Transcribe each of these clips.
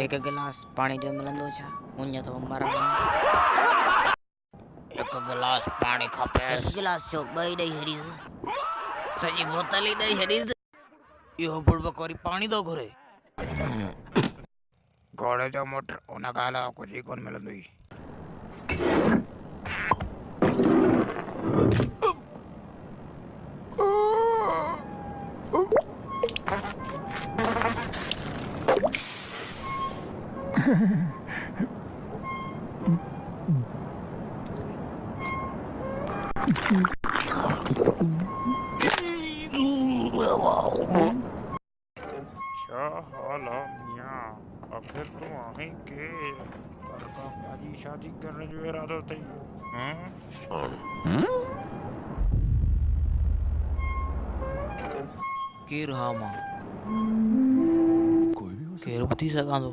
एक गिलास पानी जो मिलंदो छा उन तो मरा एक गिलास पानी खपेस एक गिलास छो बई दई हरीस सजी बोतल ही नहीं हरीस यो बुड़बक वरी पानी दो घुरे घोड़े जो मोटर उन खां अलावा कुछ ही कोन मिलंदो ई क्या हाल है मियाँ आखिर तुम आही के घर का बाजी शादी करने जो इरादा थी केर हा मां केर बुधी सघां थो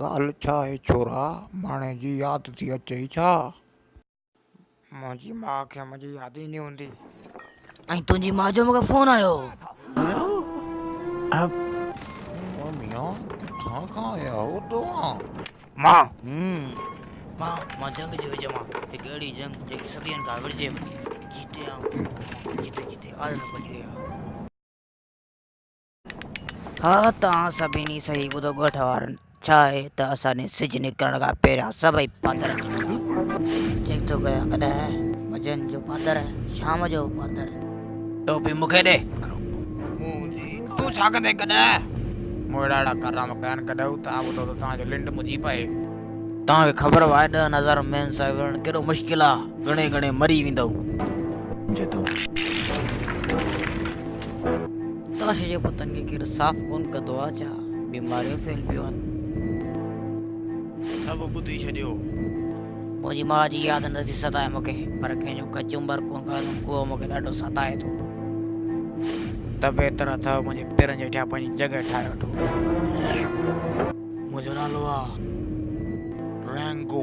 ॻाल्हि छा आहे छोरा माणे जी यादि थी अचे छा मुंहिंजी माउ खे मुंहिंजी यादि ई न हूंदी ऐं तुंहिंजी मां जो मूंखे फोन आयो ओ मियाँ किथां खां आया हो तव्हां मां मां जंग जे विच मां हिकु अहिड़ी जंग जेकी सदियनि खां विड़जे पई जीते आऊं जीते आदर पई विया हा तव्हां सभिनी सही ॿुधो ॻोठ वारनि छा आहे त असांजे सिज निकिरण खां पहिरियां सभई पादर चेक थो कयां कॾहिं मंझंदि जो पादर शाम जो पादर टोपी मूंखे ॾे मुंहिंजी तूं छा कंदे कॾहिं मूं अहिड़ा कराम कया आहिनि कॾहिं तव्हां ॿुधो त तव्हांजो लिंड मुंहिंजी पए तव्हांखे ख़बर आहे 10,000 मेन सां विढ़णु केॾो मुश्किल आहे घणे मरी वेंदव ताश जे पतनि खे केरु साफ़ कोन कंदो आहे छा बीमारियूं फैल पियूं आहिनि सभु ॿुधी छॾियो मुंहिंजी माउ जी यादि नथी सताए मूंखे पर कंहिंजो कचुंबर कोन कंदुमि उहो मूंखे ॾाढो सताए थो त बहितर अथव मुंहिंजे पेरनि जे हेठां पंहिंजी जॻह ठाहे वठो मुंहिंजो नालो आहे रैंगो